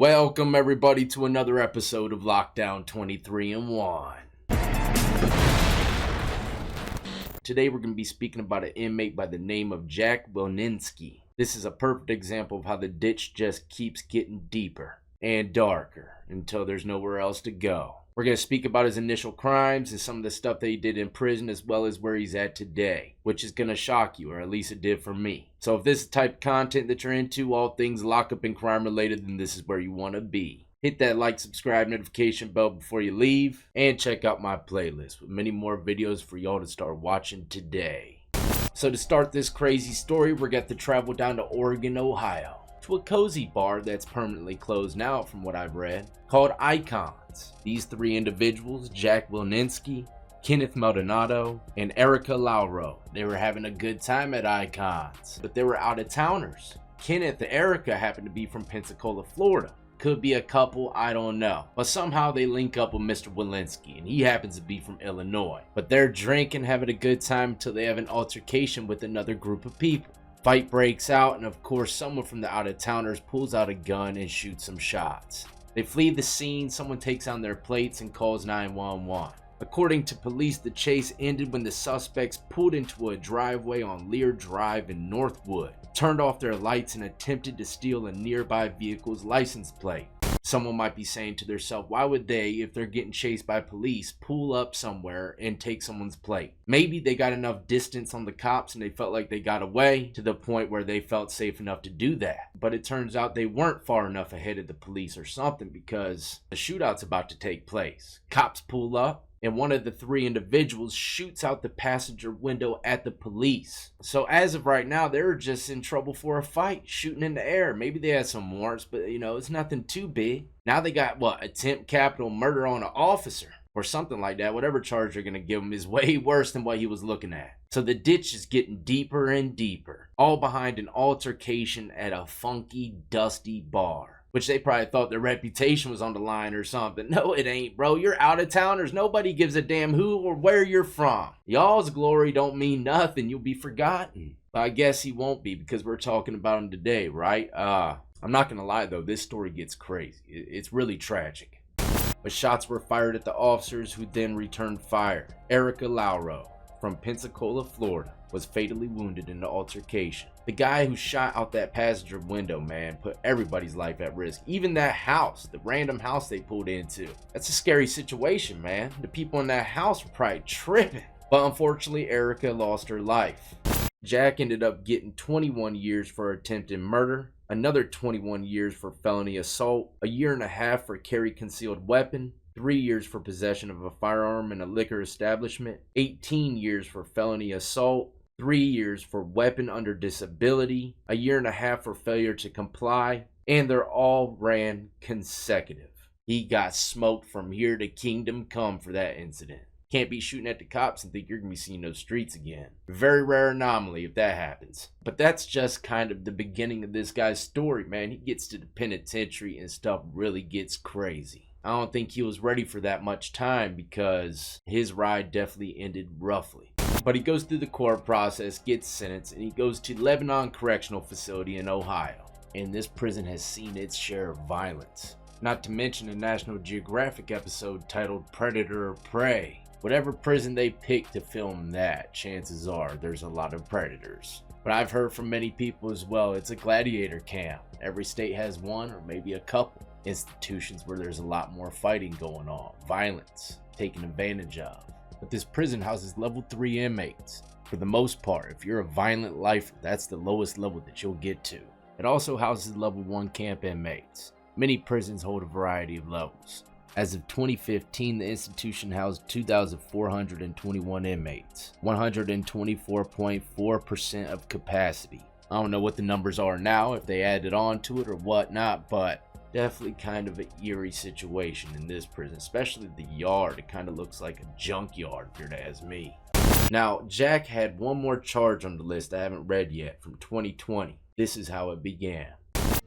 Welcome everybody to another episode of Lockdown 23 and 1. Today we're going to be speaking about an inmate by the name of Jack Welninski. This is a perfect example of how the ditch just keeps getting deeper and darker until there's nowhere else to go. We're going to speak about his initial crimes and some of the stuff that he did in prison, as well as where he's at today, which is going to shock you, or at least it did for me. So if this is the type of content that you're into, all things lockup and crime related, then this is where you want to be. Hit that like, subscribe, notification bell before you leave, and check out my playlist with many more videos for y'all to start watching today. So to start this crazy story, we're going to travel down to Oregon, Ohio, to a cozy bar that's permanently closed now from what I've read, called Icons. These three individuals, Jack Welninski, Kenneth Maldonado, and Erica Lauro, they were having a good time at Icons, but they were out-of-towners. Kenneth and Erica happened to be from Pensacola, Florida. Could be a couple, I don't know. But somehow they link up with Mr. Welninski, and he happens to be from Illinois. But they're drinking, having a good time until they have an altercation with another group of people. Fight breaks out, and of course someone from the out-of-towners pulls out a gun and shoots some shots. They flee the scene, someone takes on their plates and calls 911. According to police, the chase ended when the suspects pulled into a driveway on Lear Drive in Northwood, turned off their lights, and attempted to steal a nearby vehicle's license plate. Someone might be saying to themselves, why would they, if they're getting chased by police, pull up somewhere and take someone's plate? Maybe they got enough distance on the cops and they felt like they got away to the point where they felt safe enough to do that. But it turns out they weren't far enough ahead of the police or something, because the shootout's about to take place. Cops pull up, and one of the three individuals shoots out the passenger window at the police. So as of right now, they're just in trouble for a fight, shooting in the air. Maybe they had some warrants, but it's nothing too big. Now they got, attempt capital murder on an officer or something like that. Whatever charge they're going to give him is way worse than what he was looking at. So the ditch is getting deeper and deeper, all behind an altercation at a funky, dusty bar, which they probably thought their reputation was on the line or something. No, it ain't, bro. You're out-of-towners. Nobody gives a damn who or where you're from. Y'all's glory don't mean nothing. You'll be forgotten. But I guess he won't be, because we're talking about him today, right? I'm not gonna lie, though. This story gets crazy. It's really tragic. But shots were fired at the officers, who then returned fire. Erica Lauro from Pensacola, Florida, was fatally wounded in the altercation. The guy who shot out that passenger window, man, put everybody's life at risk. Even that house, the random house they pulled into. That's a scary situation, man. The people in that house were probably tripping. But unfortunately, Erica lost her life. Jack ended up getting 21 years for attempted murder, another 21 years for felony assault, a year and a half for carry concealed weapon, 3 years for possession of a firearm in a liquor establishment, 18 years for felony assault, 3 years for weapon under disability, a year and a half for failure to comply, and they're all ran consecutive. He got smoked from here to kingdom come for that incident. Can't be shooting at the cops and think you're going to be seeing those streets again. Very rare anomaly if that happens. But that's just kind of the beginning of this guy's story, man. He gets to the penitentiary and stuff really gets crazy. I don't think he was ready for that much time, because his ride definitely ended roughly. But he goes through the court process, gets sentenced, and he goes to Lebanon Correctional Facility in Ohio. And this prison has seen its share of violence. Not to mention a National Geographic episode titled Predator or Prey. Whatever prison they pick to film that, chances are there's a lot of predators. But I've heard from many people as well, it's a gladiator camp. Every state has one, or maybe a couple. Institutions where there's a lot more fighting going on, violence, taken advantage of. But this prison houses level 3 inmates. For the most part, if you're a violent lifer, that's the lowest level that you'll get to. It also houses level 1 camp inmates. Many prisons hold a variety of levels. As of 2015, the institution housed 2,421 inmates, 124.4% of capacity. I don't know what the numbers are now, if they added on to it or whatnot, but definitely kind of an eerie situation in this prison, especially the yard. It kind of looks like a junkyard, if you're to ask me. Now, Jack had one more charge on the list I haven't read yet, from 2020. This is how it began.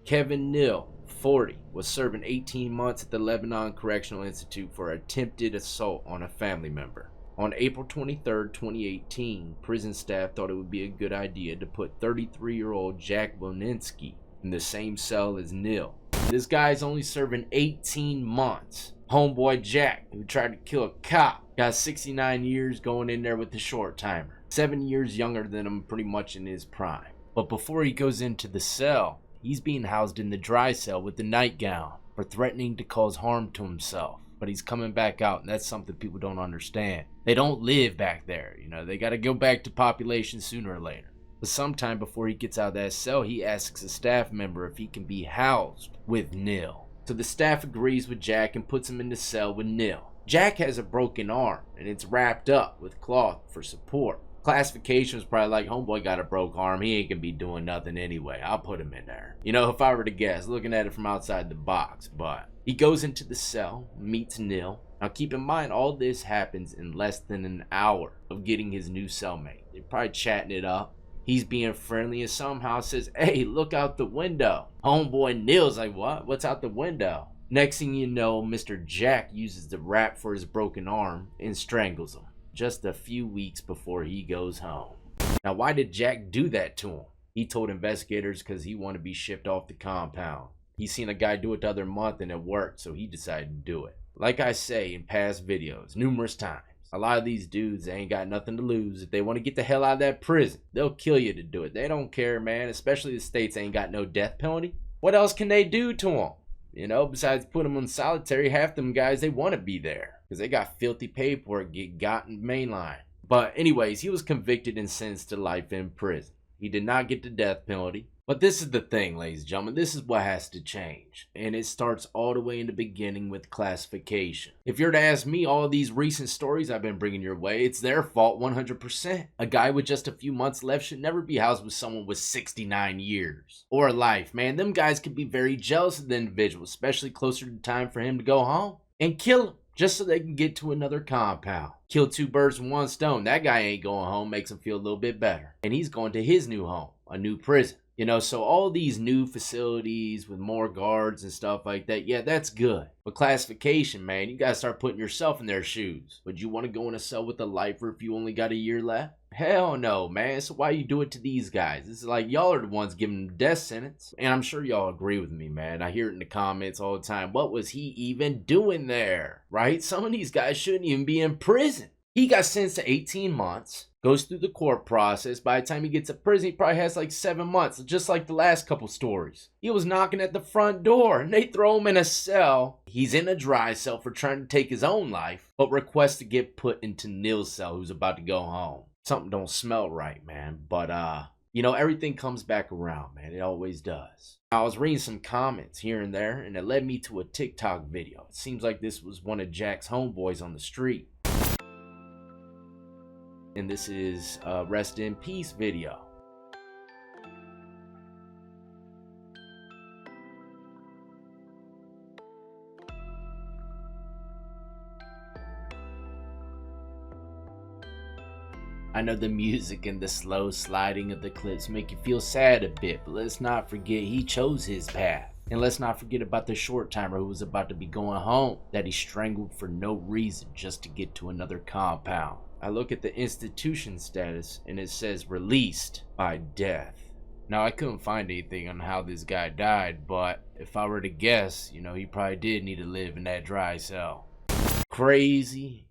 Kevin Neal, 40, was serving 18 months at the Lebanon Correctional Institute for attempted assault on a family member. On April 23, 2018, prison staff thought it would be a good idea to put 33-year-old Jack Welninski in the same cell as Neal. This guy's only serving 18 months. Homeboy Jack, who tried to kill a cop, got 69 years going in there with the short timer. 7 years younger than him, pretty much in his prime. But before he goes into the cell, he's being housed in the dry cell with the nightgown for threatening to cause harm to himself. But he's coming back out, and that's something people don't understand. They don't live back there, they gotta go back to population sooner or later. But sometime before he gets out of that cell, he asks a staff member if he can be housed with Neil. So the staff agrees with Jack and puts him in the cell with Neil. Jack has a broken arm, and it's wrapped up with cloth for support. Classification was probably like, homeboy got a broke arm, he ain't gonna be doing nothing anyway, I'll put him in there. If I were to guess, looking at it from outside the box. But he goes into the cell, meets Neil. Now keep in mind, all this happens in less than an hour of getting his new cellmate. They're probably chatting it up. He's being friendly and somehow says, hey, look out the window. Homeboy Neil's like, what? What's out the window? Next thing you know, Mr. Jack uses the wrap for his broken arm and strangles him just a few weeks before he goes home. Now, why did Jack do that to him? He told investigators because he wanted to be shipped off the compound. He seen a guy do it the other month and it worked, so he decided to do it. Like I say in past videos, numerous times, a lot of these dudes, they ain't got nothing to lose. If they want to get the hell out of that prison, they'll kill you to do it. They don't care, man, especially the states ain't got no death penalty. What else can they do to them? Besides put them in solitary, half them guys, they want to be there because they got filthy paperwork get gotten mainline. But anyways, he was convicted and sentenced to life in prison. He did not get the death penalty. But this is the thing, ladies and gentlemen, this is what has to change. And it starts all the way in the beginning with classification. If you're to ask me, all of these recent stories I've been bringing your way, it's their fault 100%. A guy with just a few months left should never be housed with someone with 69 years. Or life, man. Them guys can be very jealous of the individual, especially closer to time for him to go home. And kill him, just so they can get to another compound. Kill two birds with one stone. That guy ain't going home, makes him feel a little bit better. And he's going to his new home, a new prison. So all these new facilities with more guards and stuff like that, yeah, that's good. But classification, man, you gotta start putting yourself in their shoes. Would you want to go in a cell with a lifer if you only got a year left? Hell no, man. So why you do it to these guys? This is like y'all are the ones giving them death sentence. And I'm sure y'all agree with me, man. I hear it in the comments all the time. What was he even doing there? Right? Some of these guys shouldn't even be in prison. He got sentenced to 18 months. Goes through the court process. By the time he gets to prison, he probably has like 7 months, just like the last couple stories. He was knocking at the front door and they throw him in a cell. He's in a dry cell for trying to take his own life, but requests to get put into Neil's cell, who's about to go home. Something don't smell right, man. But, everything comes back around, man. It always does. I was reading some comments here and there, and it led me to a TikTok video. It seems like this was one of Jack's homeboys on the street. And this is a rest in peace video. I know the music and the slow sliding of the clips make you feel sad a bit, but let's not forget he chose his path. And let's not forget about the short timer who was about to be going home, that he strangled for no reason just to get to another compound. I look at the institution status and it says released by death. Now I couldn't find anything on how this guy died, but if I were to guess, he probably did need to live in that dry cell. Crazy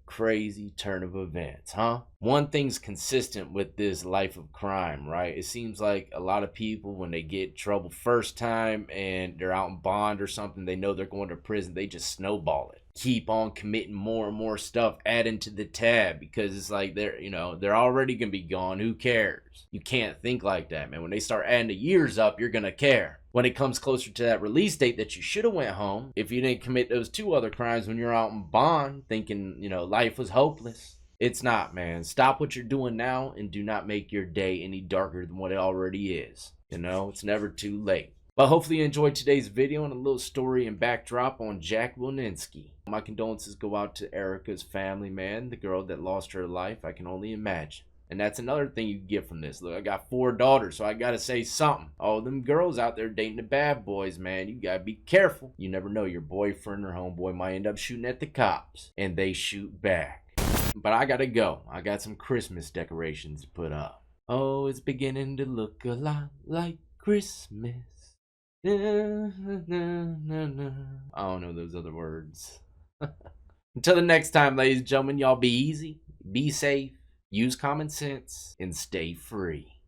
turn of events, huh? One thing's consistent with this life of crime, right? It seems like a lot of people, when they get in trouble first time and they're out in bond or something, they know they're going to prison, they just snowball it. Keep on committing more and more stuff, adding to the tab, because it's like they're already gonna be gone. Who cares? You can't think like that, man. When they start adding the years up, you're gonna care. When it comes closer to that release date that you should have went home, if you didn't commit those 2 other crimes when you're out in bond, thinking life was hopeless. It's not, man. Stop what you're doing now and do not make your day any darker than what it already is. It's never too late. But hopefully you enjoyed today's video and a little story and backdrop on Jack Welninski. My condolences go out to Erica's family, man. The girl that lost her life, I can only imagine. And that's another thing you get from this. Look, I got 4 daughters, so I gotta say something. All them girls out there dating the bad boys, man, you gotta be careful. You never know, your boyfriend or homeboy might end up shooting at the cops. And they shoot back. But I gotta go. I got some Christmas decorations to put up. Oh, it's beginning to look a lot like Christmas. I don't know those other words. Until the next time, ladies and gentlemen, y'all be easy, be safe, use common sense, and stay free.